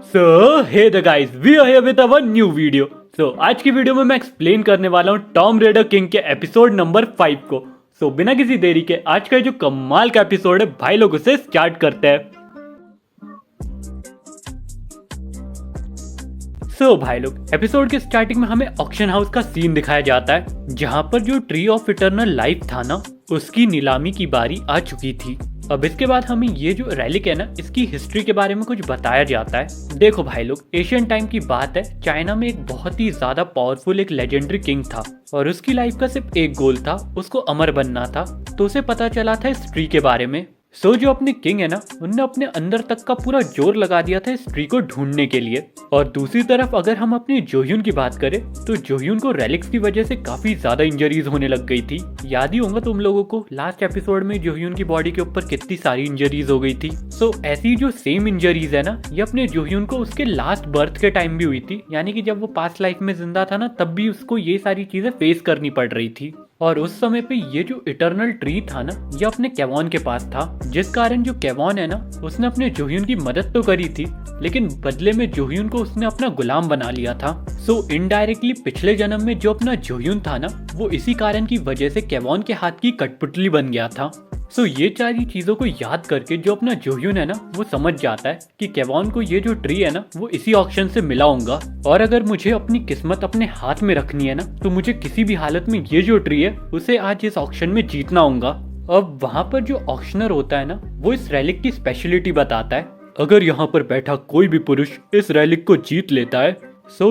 Hey the guys, we are here with our new video. आज की video में मैं एक्सप्लेन करने वाला हूँ टॉम रेडर किंग के एपिसोड नंबर 5 को। बिना किसी देरी के आज का जो कमाल का एपिसोड है भाई लोग उसे स्टार्ट करते हैं। भाई लोग एपिसोड के स्टार्टिंग में हमें ऑक्शन हाउस का सीन दिखाया जाता है, जहाँ पर जो ट्री ऑफ इटर्नल लाइफ था ना, उसकी नीलामी की बारी आ चुकी थी। अब इसके बाद हमें ये जो रेलिक है ना, इसकी हिस्ट्री के बारे में कुछ बताया जाता है। देखो भाई लोग, एशियन टाइम की बात है, चाइना में एक बहुत ही ज्यादा पावरफुल एक लेजेंडरी किंग था और उसकी लाइफ का सिर्फ एक गोल था, उसको अमर बनना था। तो उसे पता चला था इस ट्री के बारे में। जो अपने किंग है ना, उनने अपने अंदर तक का पूरा जोर लगा दिया था इस ट्री को ढूंढने के लिए। और दूसरी तरफ अगर हम अपने जोह्यून की बात करें तो जोह्यून को रेलिक्स की वजह से काफी ज्यादा इंजरीज होने लग गई थी। याद ही होगा तुम लोगों को लास्ट एपिसोड में जोह्यून की बॉडी के ऊपर कितनी सारी इंजरीज हो गई थी। ऐसी जो सेम इंजरीज है ना, ये अपने जोह्यून को उसके लास्ट बर्थ के टाइम भी हुई थी, यानी कि जब वो पास्ट लाइफ में जिंदा था ना, तब भी उसको ये सारी चीजें फेस करनी पड़ रही थी। और उस समय पे ये जो इटर्नल ट्री था ना, ये अपने केवॉन के पास था, जिस कारण जो केवॉन है ना, उसने अपने जोह्यून की मदद तो करी थी, लेकिन बदले में जोह्यून को उसने अपना गुलाम बना लिया था। इनडायरेक्टली पिछले जन्म में जो अपना जोह्यून था ना, वो इसी कारण की वजह से केवॉन के हाथ की कठपुतली बन गया था। ये सारी चीजों को याद करके जो अपना जोह्यून है ना, वो समझ जाता है कि केवॉन को ये जो ट्री है ना, वो इसी ऑक्शन से मिला होगा, और अगर मुझे अपनी किस्मत अपने हाथ में रखनी है ना, तो मुझे किसी भी हालत में ये जो ट्री है उसे आज इस ऑक्शन में जीतना होगा। अब वहाँ पर जो ऑक्शनर होता है ना, वो इस रेलिक की स्पेशलिटी बताता है। अगर यहाँ पर बैठा कोई भी पुरुष इस रेलिक को जीत लेता है,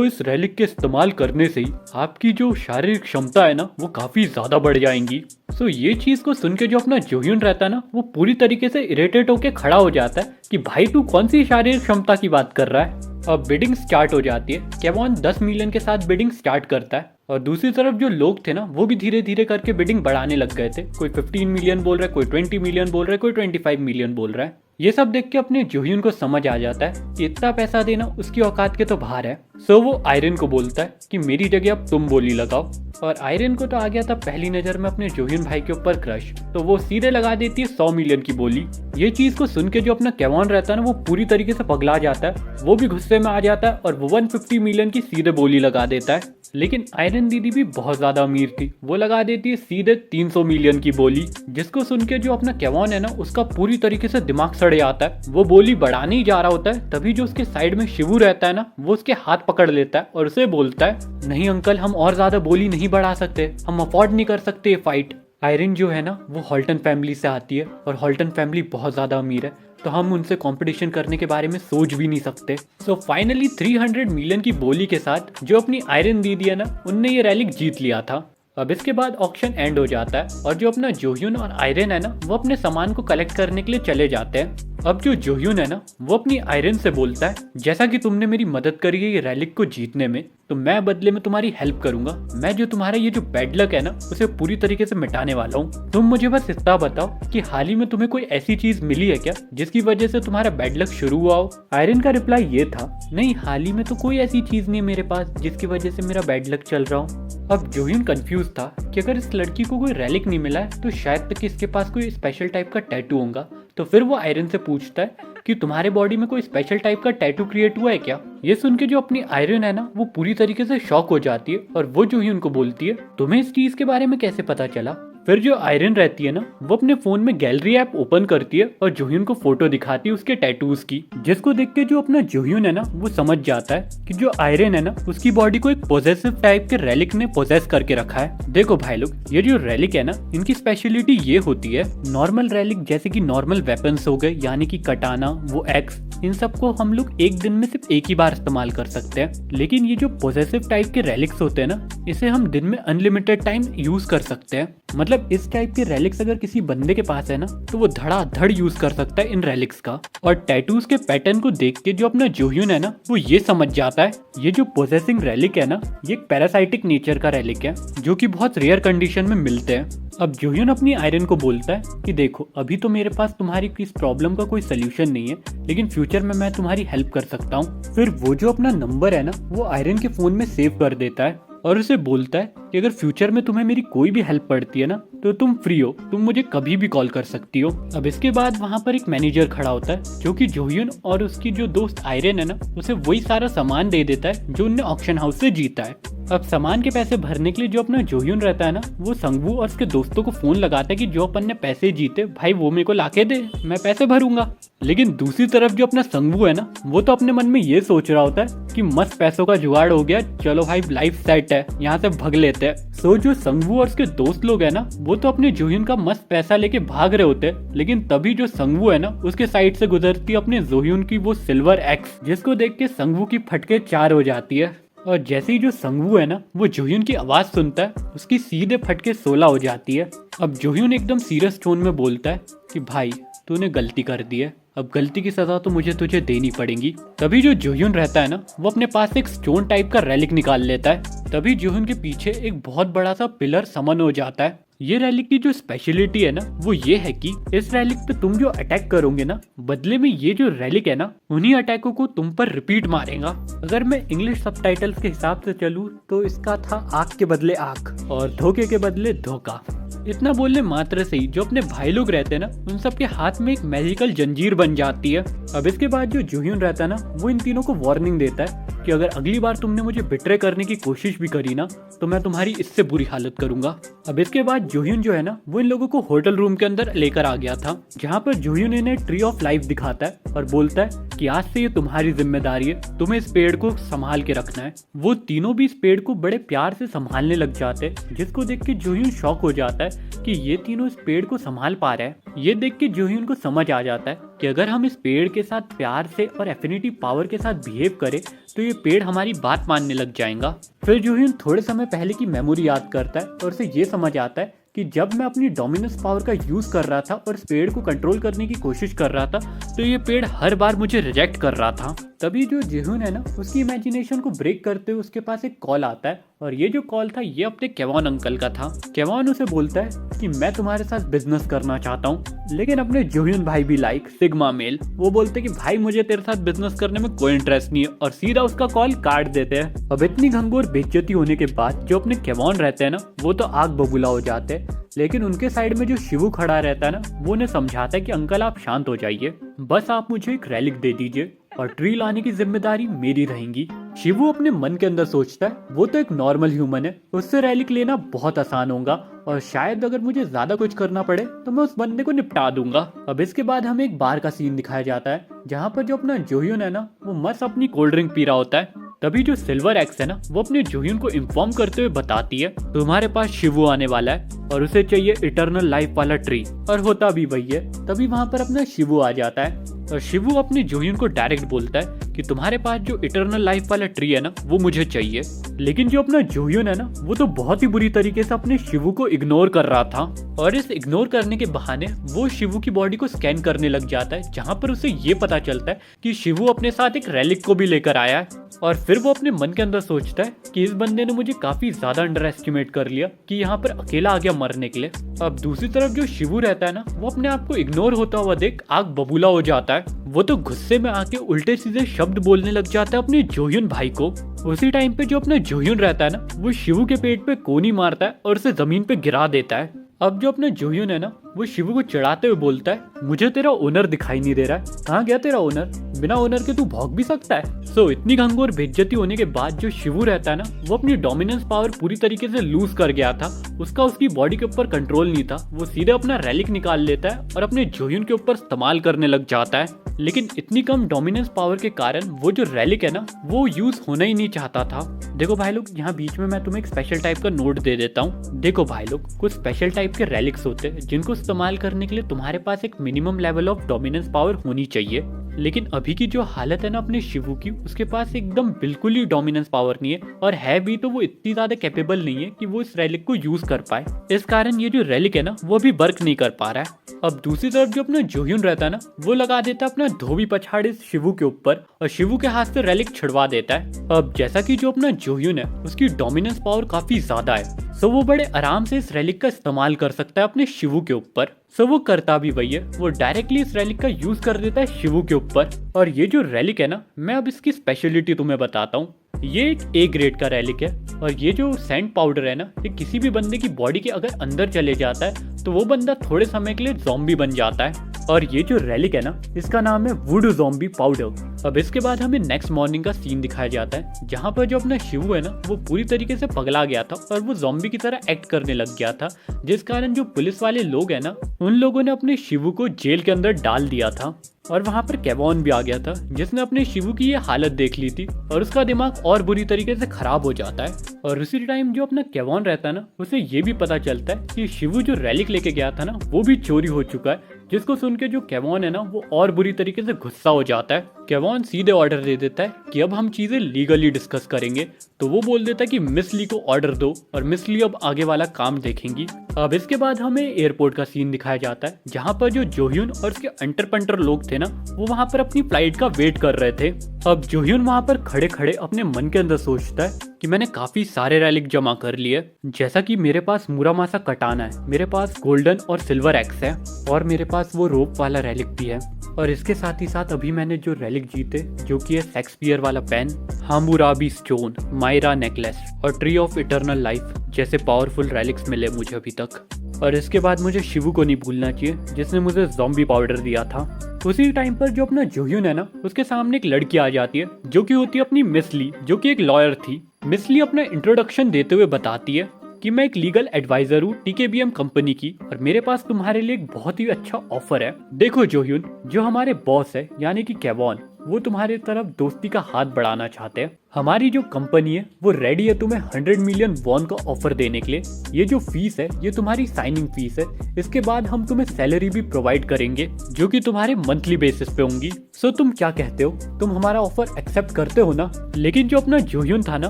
इस रेलिक के इस्तेमाल करने से ही आपकी जो शारीरिक क्षमता है ना, वो काफी ज्यादा बढ़ जाएंगी। ये चीज को सुन के जो अपना जोह्यून रहता है ना, वो पूरी तरीके से इरिटेट होके खड़ा हो जाता है कि भाई तू कौन सी शारीरिक क्षमता की बात कर रहा है। अब बिडिंग स्टार्ट हो जाती है। केवॉन 10 मिलियन के साथ बिडिंग स्टार्ट करता है और दूसरी तरफ जो लोग थे ना, वो भी धीरे धीरे करके बिडिंग बढ़ाने लग गए थे। कोई 15 मिलियन बोल रहा है, कोई 20 मिलियन बोल रहा है, कोई 25 मिलियन बोल रहा है। ये सब देख के अपने जोह्यून को समझ आ जाता है कि इतना पैसा देना उसकी औकात के तो बाहर है। वो आयरन को बोलता है कि मेरी जगह अब तुम बोली लगाओ। और आयरन को तो आ गया था पहली नजर में अपने जोह्यून भाई के ऊपर क्रश, तो वो सीधे लगा देती है 100 मिलियन की बोली। ये चीज को सुन के जो अपना केवॉन रहता है ना, वो पूरी तरीके से पगला जाता है, वो भी गुस्से में आ जाता है और वो 150 मिलियन की सीधे बोली लगा देता है। लेकिन आयरन दीदी भी बहुत ज्यादा अमीर थी, वो लगा देती है सीधे 300 मिलियन की बोली, जिसको सुन के जो अपना केवॉन है ना, उसका पूरी तरीके से दिमाग सड़ जाता है। वो बोली बढ़ाने ही जा रहा होता है, तभी जो उसके साइड में शिवू रहता है ना, वो उसके हाथ पकड़ लेता है और उसे बोलता है, नहीं अंकल, हम और ज्यादा बोली नहीं बढ़ा सकते, हम अफोर्ड नहीं कर सकते ये फाइट। आयरन जो है ना, वो हॉल्टन फैमिली से आती है और हॉल्टन फैमिली बहुत ज्यादा अमीर है, तो हम उनसे कंपटीशन करने के बारे में सोच भी नहीं सकते। फाइनली 300 मिलियन की बोली के साथ जो अपनी आयरन दीदी है ना, उनने ये रैली जीत लिया था। अब इसके बाद ऑक्शन एंड हो जाता है और जो अपना जोह्यून और आयरन है ना, वो अपने सामान को कलेक्ट करने के लिए चले जाते हैं। अब जो जोह्यून है ना, वो अपनी आयरन से बोलता है, जैसा कि तुमने मेरी मदद करी है ये रेलिक को जीतने में, तो मैं बदले में तुम्हारी हेल्प करूंगा। मैं जो तुम्हारा ये जो बैड लक है ना, उसे पूरी तरीके से मिटाने वाला हूँ। तुम मुझे बस इतना बताओ कि हाल ही में तुम्हें कोई ऐसी चीज मिली है क्या जिसकी वजह से तुम्हारा बैड लक शुरू हुआ हो। आयरन का रिप्लाई ये था, नहीं हाल ही में तो कोई ऐसी चीज नहीं मेरे पास जिसकी वजह से मेरा बैड लक चल रहा हो। अब जोह्यून कंफ्यूज था कि अगर इस लड़की को कोई रेलिक नहीं मिला है, तो शायद तक इसके पास कोई स्पेशल टाइप का टैटू होगा। तो फिर वो आयरन से पूछता है कि तुम्हारे बॉडी में कोई स्पेशल टाइप का टैटू क्रिएट हुआ है क्या। ये सुन के जो अपनी आयरन है ना, वो पूरी तरीके से शॉक हो जाती है और वो जोह्यून को बोलती है, तुम्हें इस चीज के बारे में कैसे पता चला। फिर जो आयरन रहती है ना, वो अपने फोन में गैलरी ऐप ओपन करती है और जोह्यून को फोटो दिखाती है उसके टैटूज की, जिसको देख के जो अपना जोह्यून है ना, वो समझ जाता है कि जो आयरन है ना, उसकी बॉडी को एक पोजेसिव टाइप के रेलिक ने पोजेस करके रखा है। देखो भाई लोग, ये जो रेलिक है ना, इनकी स्पेशलिटी ये होती है, नॉर्मल रेलिक जैसे कि नॉर्मल वेपन्स हो गए, यानी कि कटाना, वो एक्स, इन सबको हम लोग एक दिन में सिर्फ एक ही बार इस्तेमाल कर सकते हैं। लेकिन ये जो पोजेसिव टाइप के रेलिक्स होते हैं ना, इसे हम दिन में अनलिमिटेड टाइम यूज कर सकते हैं। मतलब इस टाइप के रेलिक्स अगर किसी बंदे के पास है ना, तो वो धड़ाधड़ यूज कर सकता है इन रेलिक्स का। और टैटूज के पैटर्न को देख के जो अपना जोह्यून है ना, वो ये समझ जाता है, ये जो पोजेसिंग रेलिक है ना, ये एक पैरासाइटिक नेचर का रेलिक है, जो कि बहुत रेयर कंडीशन में मिलते हैं। अब जोह्यून अपनी आयरन को बोलता है कि देखो, अभी तो मेरे पास तुम्हारी इस प्रॉब्लम का कोई सोल्यूशन नहीं है, लेकिन फ्यूचर में मैं तुम्हारी हेल्प कर सकता हूँ। फिर वो जो अपना नंबर है ना, वो आयरन के फोन में सेव कर देता है और उसे बोलता है कि अगर फ्यूचर में तुम्हें मेरी कोई भी हेल्प पड़ती है ना, तो तुम फ्री हो, तुम मुझे कभी भी कॉल कर सकती हो। अब इसके बाद वहाँ पर एक मैनेजर खड़ा होता है जो कि जोह्यून और उसकी जो दोस्त आयरन है ना, उसे वही सारा सामान दे देता है जो उनने ऑक्शन हाउस से जीता है। अब सामान के पैसे भरने के लिए जो अपना जोह्यून रहता है ना, वो संगवू और उसके दोस्तों को फोन लगाता है कि जो अपन ने पैसे जीते भाई वो मेरे को लाके दे, मैं पैसे भरूंगा। लेकिन दूसरी तरफ जो अपना संगवू है ना, वो तो अपने मन में ये सोच रहा होता है कि मस्त पैसों का जुगाड़ हो गया, चलो भाई लाइफ सेट है, यहाँ से भाग लेते हैं। सो जो संगवू और उसके दोस्त लोग है ना, वो तो अपने जोह्यून का मस्त पैसा लेके भाग रहे होते हैं। लेकिन तभी जो संगवू है ना, उसके साइड से गुजरती है अपने जोह्यून की वो सिल्वर एक्स, जिसको देख के संगवू की फटके 4 हो जाती है। और जैसे ही जो संगवू है ना, वो जोह्यून की आवाज सुनता है, उसकी सीधे फटके 16 हो जाती है। अब जोह्यून एकदम सीरियस टोन में बोलता है कि भाई तूने गलती कर दी है, अब गलती की सजा तो मुझे तुझे देनी पड़ेगी। तभी जो जोह्यून रहता है ना, वो अपने पास एक स्टोन टाइप का रेलिक निकाल लेता है। तभी जोह्यून के पीछे एक बहुत बड़ा सा पिलर समन हो जाता है। ये रैलिक की जो स्पेशलिटी है ना, वो ये है कि इस रैलिक पे तुम जो अटैक करोगे ना, बदले में ये जो रैलिक है ना, उन्हीं अटैकों को तुम पर रिपीट मारेगा। अगर मैं इंग्लिश सबटाइटल्स के हिसाब से चलूँ तो इसका था आग के बदले आग और धोखे के बदले धोखा। इतना बोलने मात्र से ही जो अपने भाई लोग रहते हैं ना, उन सब के हाथ में एक मैजिकल जंजीर बन जाती है। अब इसके बाद जो जोह्यून रहता है ना, वो इन तीनों को वार्निंग देता है कि अगर अगली बार तुमने मुझे बिट्रे करने की कोशिश भी करी ना, तो मैं तुम्हारी इससे बुरी हालत करूंगा। अब इसके बाद जोह्यून जो है ना, वो इन लोगों को होटल रूम के अंदर लेकर आ गया था, जहाँ पर जोह्यून इन्हें ट्री ऑफ लाइफ दिखाता है और बोलता है कि आज से ये तुम्हारी जिम्मेदारी है, तुम्हें इस पेड़ को संभाल के रखना है। वो तीनों भी इस पेड़ को बड़े प्यार से संभालने लग जाते हैं, जिसको देख के जोह्यून शॉक हो जाता है कि ये तीनों इस पेड़ को संभाल पा रहे हैं। ये देख के जोह्यून को समझ आ जाता है कि अगर हम इस पेड़ के साथ प्यार से और एफिनिटी पावर के साथ बिहेव करें तो ये पेड़ हमारी बात मानने लग जाएगा। फिर जोह्यून थोड़े समय पहले की मेमोरी याद करता है और उसे ये समझ आता है कि जब मैं अपनी डोमिनेंस पावर का यूज कर रहा था और इस पेड़ को कंट्रोल करने की कोशिश कर रहा था, तो ये पेड़ हर बार मुझे रिजेक्ट कर रहा था। तभी जो जोह्यून है ना, उसकी इमेजिनेशन को ब्रेक करते हुए उसके पास एक कॉल आता है और ये जो कॉल था ये अपने केवॉन अंकल का था। केवॉन उसे बोलता है कि मैं तुम्हारे साथ बिजनेस करना चाहता हूँ, लेकिन अपने जोह्यून भाई भी लाइक सिग्मा मेल, वो बोलते कि भाई मुझे तेरे साथ बिजनेस करने में कोई इंटरेस्ट नहीं है और सीधा उसका कॉल काट देते हैं। अब इतनी घंघोर बेइज्जती होने के बाद जो अपने केवॉन रहते हैं ना, वो तो आग बबूला हो जाते हैं। लेकिन उनके साइड में जो शिवू खड़ा रहता है ना, वो उन्हें समझाता है कि अंकल आप शांत हो जाइए, बस आप मुझे एक रेलिक दे दीजिए और ट्री लाने की जिम्मेदारी मेरी रहेगी। शिवू अपने मन के अंदर सोचता है वो तो एक नॉर्मल ह्यूमन है, उससे रेलिक लेना बहुत आसान होगा और शायद अगर मुझे ज्यादा कुछ करना पड़े तो मैं उस बंदे को निपटा दूंगा। अब इसके बाद हमें एक बार का सीन दिखाया जाता है, जहाँ पर जो अपना जोह्यून है ना, वो मस्त अपनी कोल्ड ड्रिंक पी रहा होता है। तभी जो सिल्वर एक्स है ना, वो अपने जोह्यून को इन्फॉर्म करते हुए बताती है तुम्हारे पास शिवू आने वाला है और उसे चाहिए इटर्नल लाइफ वाला ट्री, और होता भी वही है। तभी वहाँ पर अपना शिवू आ जाता है और शिवू अपने जोह्यून को डायरेक्ट बोलता है कि तुम्हारे पास जो इटर्नल लाइफ वाला ट्री है ना, वो मुझे चाहिए। लेकिन जो अपना जोह्यून है ना, वो तो बहुत ही बुरी तरीके से अपने शिवू को इग्नोर कर रहा था और इस इग्नोर करने के बहाने वो शिवू की बॉडी को स्कैन करने लग जाता है, जहाँ पर उसे ये पता चलता है कि शिवू अपने साथ एक रेलिक को भी लेकर आया है। और फिर वो अपने मन के अंदर सोचता है कि इस बंदे ने मुझे काफी ज्यादा अंडर एस्टिमेट कर लिया कि यहाँ पर अकेला आ गया मरने के लिए। अब दूसरी तरफ जो शिवू रहता है ना, वो अपने आप को इग्नोर होता हुआ देख आग बबूला हो जाता है। वो तो गुस्से में आके उल्टे सीधे शब्द बोलने लग जाता है अपने जोह्यून भाई को। उसी टाइम पे जो अपना जोह्यून रहता है ना, वो शिवू के पेट पे कोनी मारता है और उसे जमीन पे गिरा देता है। अब जो अपना जोह्यून है ना, वो शिवू को चिढ़ाते हुए बोलता है मुझे तेरा ओनर दिखाई नहीं दे रहा है, कहाँ गया तेरा ओनर, बिना ओनर के तू भौंक भी सकता है। सो इतनी घंघोर बेइज्जती होने के बाद जो शिवू रहता है ना, वो अपनी डोमिनेंस पावर पूरी तरीके से लूज कर गया था। उसका उसकी बॉडी के ऊपर कंट्रोल नहीं था। वो सीधे अपना रेलिक निकाल लेता है और अपने जोह्यून के ऊपर इस्तेमाल करने लग जाता है। लेकिन इतनी कम डोमिनेंस पावर के कारण वो जो रेलिक है ना, वो यूज होना ही नहीं चाहता था। देखो भाई लोग, यहाँ बीच में मैं तुम्हें एक स्पेशल टाइप का नोट दे देता हूँ। देखो भाई लोग, कुछ स्पेशल टाइप के रेलिक्स होते हैं जिनको इस्तेमाल करने के लिए तुम्हारे पास एक minimum level of dominance power होनी चाहिए। लेकिन अभी की जो हालत है ना अपने शिवू की, उसके पास एकदम बिल्कुल ही डोमिनेंस पावर नहीं है, और है भी तो वो इतनी ज्यादा कैपेबल नहीं है कि वो इस रेलिक को यूज कर पाए। इस कारण ये जो रेलिक है ना, वो भी वर्क नहीं कर पा रहा है। अब दूसरी तरफ जो अपना जोह्यून रहता है ना, वो लगा देता है अपना धोबी पछाड़ इस शिवू के ऊपर और शिवू के हाथ से रेलिक छिड़वा देता है। अब जैसा कि जो अपना जोह्यून है, उसकी डोमिनेंस पावर काफी ज्यादा है, सो वो बड़े आराम से इस रेलिक का इस्तेमाल कर सकता है अपने शिवू के ऊपर। सो वो करता भी वही है, वो डायरेक्टली इस रेलिक का यूज कर देता है शिवू के ऊपर। और ये जो रेलिक है ना, मैं अब इसकी स्पेशलिटी तुम्हें बताता हूँ। ये एक ए ग्रेड का रेलिक है और ये जो सेंट पाउडर है ना, ये किसी भी बंदे की बॉडी के अगर अंदर चले जाता है तो वो बंदा थोड़े समय के लिए ज़ॉम्बी बन जाता है। और ये जो रेलिक है ना, इसका नाम है वुडू ज़ॉम्बी पाउडर। अब इसके बाद हमें नेक्स्ट मॉर्निंग का सीन दिखाया जाता है जहाँ पर जो अपना शिवू है ना, वो पूरी तरीके से पगला गया था और वो ज़ॉम्बी की तरह एक्ट करने लग गया था, जिस कारण जो पुलिस वाले लोग हैं ना, उन लोगों ने अपने शिवू को जेल के अंदर डाल दिया था। और वहाँ पर केवॉन भी आ गया था जिसने अपने शिवू की ये हालत देख ली थी और उसका दिमाग और बुरी तरीके से खराब हो जाता है। और उसी टाइम जो अपना केवॉन रहता है ना, उसे ये भी पता चलता है कि शिवू जो रेलिक लेके गया था ना, वो भी चोरी हो चुका है, जिसको सुन के जो केवॉन है ना, वो और बुरी तरीके से गुस्सा हो जाता है। केवॉन सीधे ऑर्डर दे देता है कि अब हम चीजें लीगली डिस्कस करेंगे। तो वो बोल देता है कि मिस ली को ऑर्डर दो और मिस ली अब आगे वाला काम देखेंगी। अब इसके बाद हमें एयरपोर्ट का सीन दिखाया जाता है जहाँ पर जो जोह्यून और उसके अंटर पंटर लोग थे ना, वो वहाँ पर अपनी फ्लाइट का वेट कर रहे थे। अब जोह्यून वहाँ पर खड़े खड़े अपने मन के अंदर सोचता है कि मैंने काफी सारे रेलिक जमा कर लिए, जैसा कि मेरे पास मुरामासा कटाना है, मेरे पास गोल्डन और सिल्वर एक्स है, और मेरे पास वो रोप वाला रेलिक भी है, और इसके साथ ही साथ अभी मैंने जो रेलिक जीते जो कि है शेक्सपियर वाला पेन, हामुराबी स्टोन, मायरा नेकलेस और ट्री ऑफ इटर्नल लाइफ जैसे पावरफुल रेलिक्स मिले मुझे अभी तक। और इसके बाद मुझे शिवू को नहीं भूलना चाहिए जिसने मुझे ज़ॉम्बी पाउडर दिया था। उसी टाइम पर जो अपना जोह्यून है ना, उसके सामने एक लड़की आ जाती है जो कि होती है अपनी मिस ली, जो कि एक लॉयर थी। मिस ली अपना इंट्रोडक्शन देते हुए बताती है कि मैं एक लीगल एडवाइजर हूँ टीकेबीएम कंपनी की और मेरे पास तुम्हारे लिए एक बहुत ही अच्छा ऑफर है। देखो जोह्यून, जो हमारे बॉस है यानी कि केवॉन, वो तुम्हारे तरफ दोस्ती का हाथ बढ़ाना चाहते हैं। हमारी जो कंपनी है वो रेडी है तुम्हें 100 मिलियन वॉन का ऑफर देने के लिए। ये जो फीस है ये तुम्हारी साइनिंग फीस है। इसके बाद हम तुम्हें सैलरी भी प्रोवाइड करेंगे जो कि तुम्हारे मंथली बेसिस पे होंगी। सो तुम क्या कहते हो, तुम हमारा ऑफर एक्सेप्ट करते हो ना? लेकिन जो अपना जोह्यून था ना,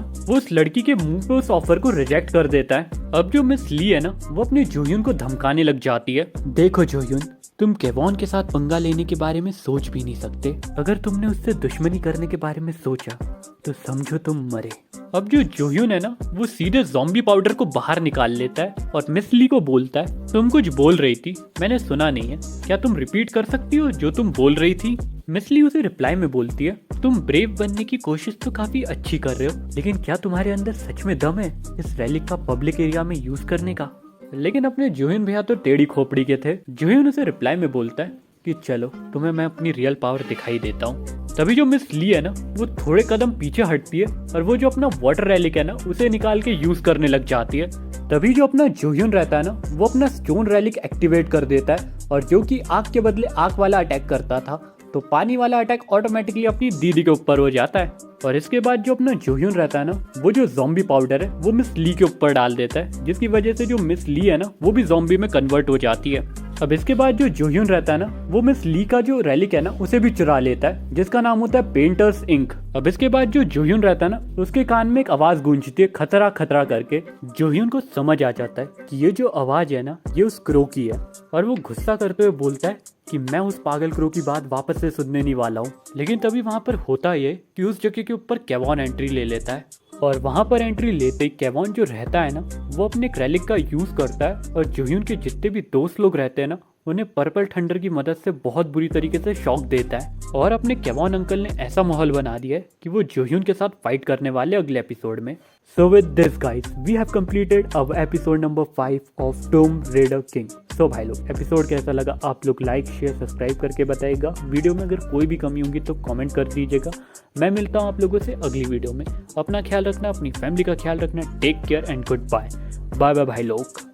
वो उस लड़की के मुंह पे उस ऑफर को रिजेक्ट कर देता है। अब जो मिस ली है ना, वो अपने जोह्यून को धमकाने लग जाती है। देखो जोह्यून, तुम केवॉन के साथ पंगा लेने के बारे में सोच भी नहीं सकते। अगर तुमने उससे दुश्मनी करने के बारे में सोचा तो समझो तुम मरे। अब जो जोह्यून है ना, वो सीधे ज़ॉम्बी पाउडर को बाहर निकाल लेता है और मिस ली को बोलता है, तुम कुछ बोल रही थी, मैंने सुना नहीं है, क्या तुम रिपीट कर सकती हो जो तुम बोल रही थी? मिस ली उसे रिप्लाई में बोलती है, तुम ब्रेव बनने की कोशिश तो काफी अच्छी कर रहे हो, लेकिन क्या तुम्हारे अंदर सच में दम है इस रेलिक का पब्लिक एरिया में यूज करने का? लेकिन अपने जोह्यून भैया तो टेढ़ी खोपड़ी के थे। जोह्यून उसे रिप्लाई में बोलता है कि चलो तुम्हें मैं अपनी रियल पावर दिखाई देता हूँ। तभी जो मिस ली है ना, वो थोड़े कदम पीछे हटती है और वो जो अपना वाटर रेलिक है ना, उसे निकाल के यूज करने लग जाती है। तभी जो अपना जोह्यून रहता है ना, वो अपना स्टोन रेलिक एक्टिवेट कर देता है और जो कि आग के बदले आग वाला अटैक करता था, तो पानी वाला अटैक ऑटोमेटिकली अपनी दीदी के ऊपर हो जाता है। और इसके बाद जो अपना जोह्यून रहता है ना, वो जो ज़ॉम्बी पाउडर है वो मिस ली के ऊपर डाल देता है, जिसकी वजह से जो मिस ली है ना, वो भी ज़ॉम्बी में कन्वर्ट हो जाती है। अब इसके बाद जो जोह्यून रहता है ना, वो मिस ली का जो रेलिक है ना, उसे भी चुरा लेता है, जिसका नाम होता है पेंटर्स इंक। अब इसके बाद जो जोह्यून रहता है ना, उसके कान में एक आवाज गूंजती है, खतरा खतरा करके। जोह्यून को समझ आ जाता है कि ये जो आवाज है ना, ये उस क्रो की है, और वो गुस्सा करते हुए बोलता है कि मैं उस पागल क्रो की बात वापस से सुनने नहीं वाला हूँ। लेकिन तभी वहाँ पर होता ये कि उस जगह के ऊपर केवॉन एंट्री ले लेता है, और वहाँ पर एंट्री लेते ही केवॉन जो रहता है ना, वो अपने रेलिक का यूज करता है और जोह्यून के जितने भी दोस्त लोग रहते हैं ना, उन्हें पर्पल थंडर की मदद से बहुत बुरी तरीके से शॉक देता है। और अपने केवॉन अंकल ने ऐसा माहौल बना दिया है कि वो जोह्यून के साथ फाइट करने वाले अगले एपिसोड में। So with this guys, we have completed our episode number 5 of tomb raider king. So भाई लोग, एपिसोड कैसा लगा आप लोग लाइक शेयर सब्सक्राइब करके बताइएगा। वीडियो में अगर कोई भी कमी होगी तो कमेंट कर दीजिएगा। मैं मिलता हूँ आप लोगों से अगली वीडियो में। अपना ख्याल रखना, अपनी फैमिली का ख्याल रखना। Take care and good bye. Bye bye भाई लोग।